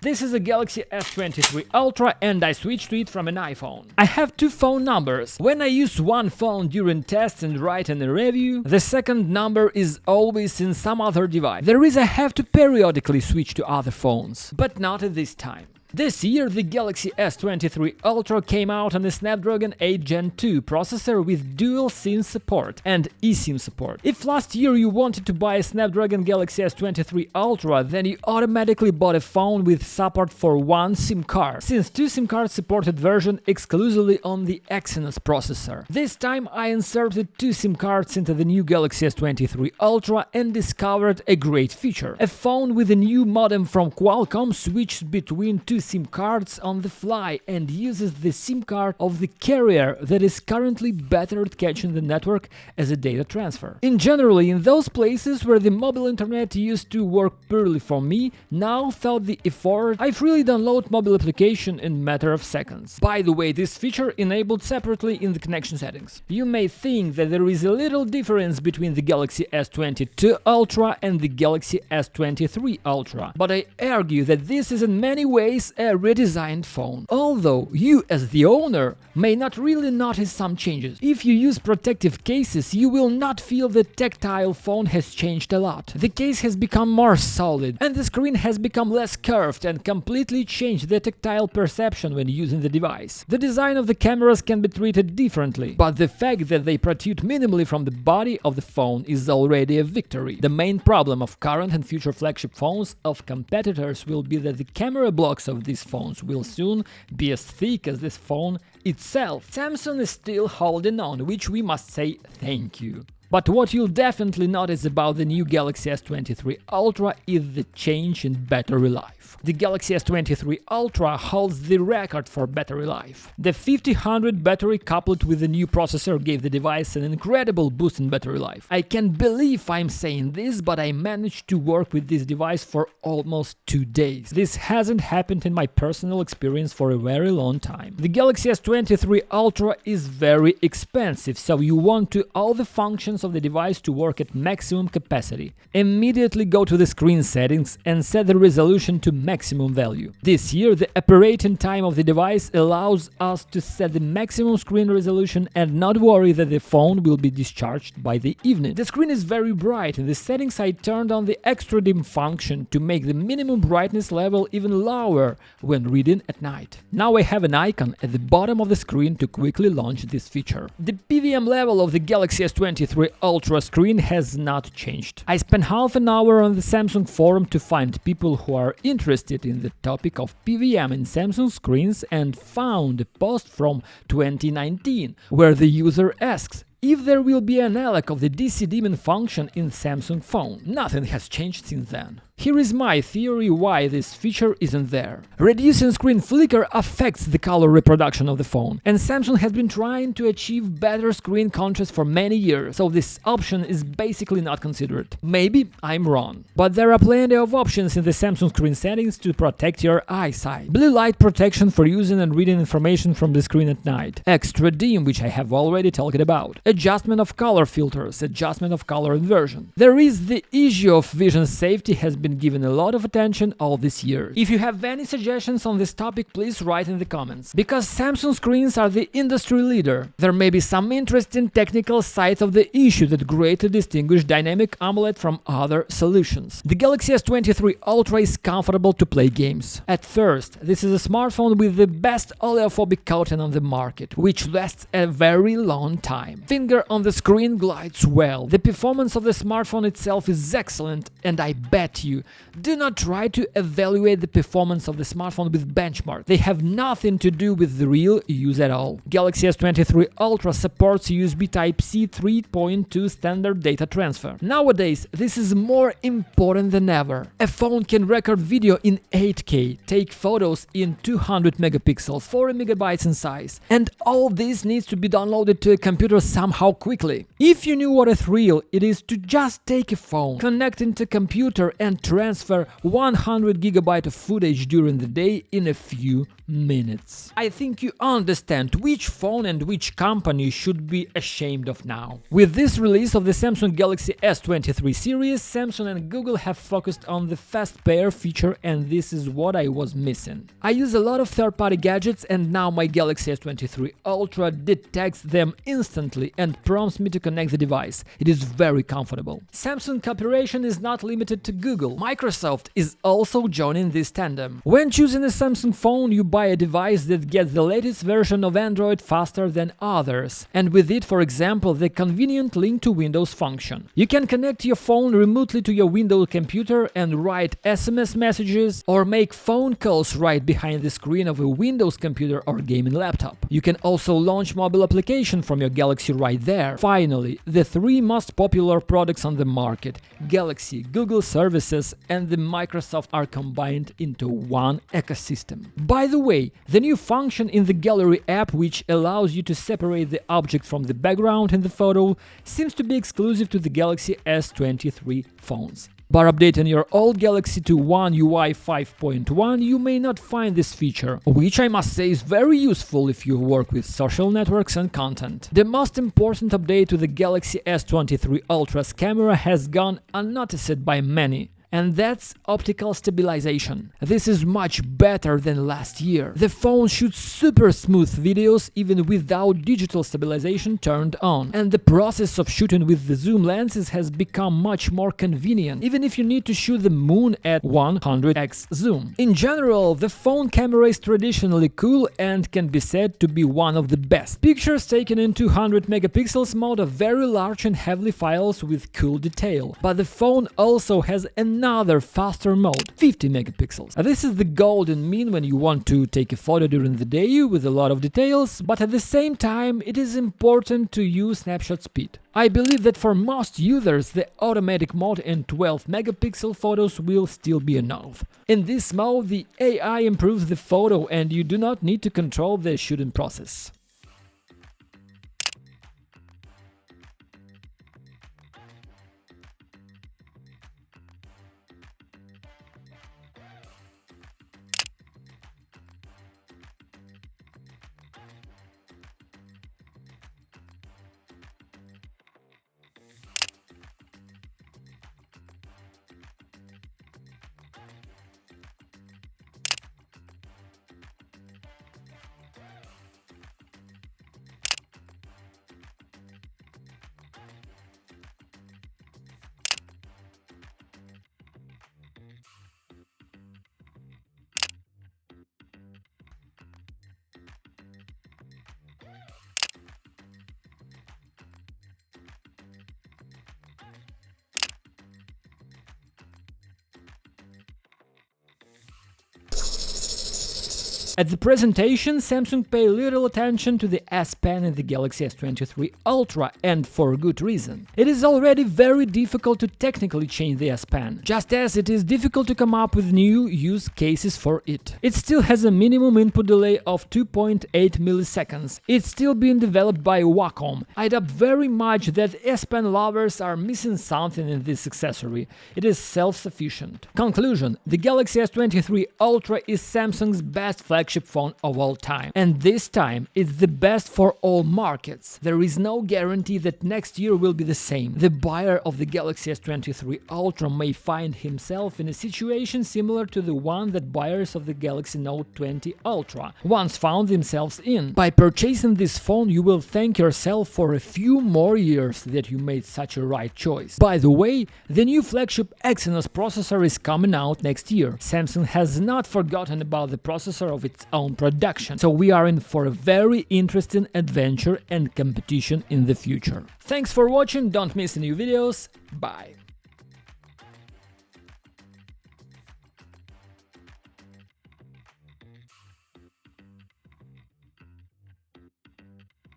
This is a Galaxy S23 Ultra and I switched to it from an iPhone. I have two phone numbers. When I use one phone during tests and write in a review, the second number is always in some other device. The reason I have to periodically switch to other phones, but not at this time. This year, the Galaxy S23 Ultra came out on the Snapdragon 8 Gen 2 processor with dual SIM support and eSIM support. If last year you wanted to buy a Snapdragon Galaxy S23 Ultra, then you automatically bought a phone with support for one SIM card, since two SIM cards supported version exclusively on the Exynos processor. This time I inserted two SIM cards into the new Galaxy S23 Ultra and discovered a great feature. A phone with a new modem from Qualcomm switches between two SIM cards on the fly and uses the SIM card of the carrier that is currently better at catching the network as a data transfer. In generally, in those places where the mobile internet used to work poorly for me, now without the effort, I freely download mobile application in matter of seconds. By the way, this feature enabled separately in the connection settings. You may think that there is a little difference between the Galaxy S22 Ultra and the Galaxy S23 Ultra, but I argue that this is in many ways a redesigned phone, although you as the owner may not really notice some changes. If you use protective cases, you will not feel the tactile phone has changed a lot. The case has become more solid and the screen has become less curved and completely changed the tactile perception when using the device. The design of the cameras can be treated differently, but the fact that they protrude minimally from the body of the phone is already a victory. The main problem of current and future flagship phones of competitors will be that the camera blocks of these phones will soon be as thick as this phone itself. Samsung is still holding on, which we must say thank you. But what you'll definitely notice about the new Galaxy S23 Ultra is the change in battery life. The Galaxy S23 Ultra holds the record for battery life. The 5000 battery coupled with the new processor gave the device an incredible boost in battery life. I can't believe I'm saying this, but I managed to work with this device for almost 2 days. This hasn't happened in my personal experience for a very long time. The Galaxy S23 Ultra is very expensive, so you want to all the functions of the device to work at maximum capacity. Immediately go to the screen settings and set the resolution to maximum value. This year, the operating time of the device allows us to set the maximum screen resolution and not worry that the phone will be discharged by the evening. The screen is very bright. In the settings, I turned on the extra dim function to make the minimum brightness level even lower when reading at night. Now I have an icon at the bottom of the screen to quickly launch this feature. The PVM level of the Galaxy S23 Ultra screen has not changed. I spent half an hour on the Samsung forum to find people who are interested in the topic of PVM in Samsung screens and found a post from 2019 where the user asks if there will be an analog of the DC dimming function in Samsung phone. Nothing has changed since then. Here is my theory why this feature isn't there. Reducing screen flicker affects the color reproduction of the phone, and Samsung has been trying to achieve better screen contrast for many years, so this option is basically not considered. Maybe I'm wrong, but there are plenty of options in the Samsung screen settings to protect your eyesight. Blue light protection for using and reading information from the screen at night. Extra dim, which I have already talked about. Adjustment of color filters, adjustment of color inversion. There is the issue of vision safety has been given a lot of attention all this year. If you have any suggestions on this topic, please write in the comments. Because Samsung screens are the industry leader, there may be some interesting technical sides of the issue that greatly distinguish Dynamic AMOLED from other solutions. The Galaxy S23 Ultra is comfortable to play games. At first, this is a smartphone with the best oleophobic coating on the market, which lasts a very long time. Finger on the screen glides well. The performance of the smartphone itself is excellent, and I bet you do not try to evaluate the performance of the smartphone with benchmark. They have nothing to do with the real use at all. Galaxy S23 Ultra supports USB Type-C 3.2 standard data transfer. Nowadays, this is more important than ever. A phone can record video in 8K, take photos in 200 megapixels, 40 megabytes in size, and all this needs to be downloaded to a computer somehow how quickly. If you knew what a thrill it is to just take a phone, connect into computer and transfer 100 GB of footage during the day in a few minutes. I think you understand which phone and which company should be ashamed of now. With this release of the Samsung Galaxy S23 series, Samsung and Google have focused on the fast pair feature, and this is what I was missing. I use a lot of third-party gadgets, and now my Galaxy S23 Ultra detects them instantly and prompts me to connect the device. It is very comfortable. Samsung cooperation is not limited to Google. Microsoft is also joining this tandem. When choosing a Samsung phone, you buy a device that gets the latest version of Android faster than others, and with it, for example, the convenient link to Windows function. You can connect your phone remotely to your Windows computer and write SMS messages or make phone calls right behind the screen of a Windows computer or gaming laptop. You can also launch mobile application from your Galaxy right there. Finally, the three most popular products on the market, Galaxy, Google services and the Microsoft, are combined into one ecosystem. By the way, the new function in the Gallery app, which allows you to separate the object from the background in the photo, seems to be exclusive to the Galaxy S23 phones. By updating your old Galaxy to One UI 5.1, you may not find this feature, which I must say is very useful if you work with social networks and content. The most important update to the Galaxy S23 Ultra's camera has gone unnoticed by many, and that's optical stabilization. This is much better than last year. The phone shoots super smooth videos even without digital stabilization turned on, and the process of shooting with the zoom lenses has become much more convenient, even if you need to shoot the moon at 100x zoom. In general, the phone camera is traditionally cool and can be said to be one of the best. Pictures taken in 200 megapixels mode are very large and heavily files with cool detail, but the phone also has another faster mode, 50 megapixels. This is the golden mean when you want to take a photo during the day with a lot of details, but at the same time it is important to use snapshot speed. I believe that for most users the automatic mode and 12 megapixel photos will still be enough. In this mode the AI improves the photo and you do not need to control the shooting process. At the presentation, Samsung paid little attention to the S Pen in the Galaxy S23 Ultra, and for good reason. It is already very difficult to technically change the S Pen, just as it is difficult to come up with new use cases for it. It still has a minimum input delay of 2.8 milliseconds. It's still being developed by Wacom. I doubt very much that S Pen lovers are missing something in this accessory. It is self-sufficient. Conclusion: the Galaxy S23 Ultra is Samsung's best flagship phone of all time, and this time it's the best for all markets. There is no guarantee that next year will be the same. The buyer of the Galaxy S23 Ultra may find himself in a situation similar to the one that buyers of the Galaxy Note 20 Ultra once found themselves in. By purchasing this phone, you will thank yourself for a few more years that you made such a right choice. By the way, the new flagship Exynos processor is coming out next year. Samsung has not forgotten about the processor of its own production, so we are in for a very interesting adventure and competition in the future. Thanks for watching, don't miss new videos, bye!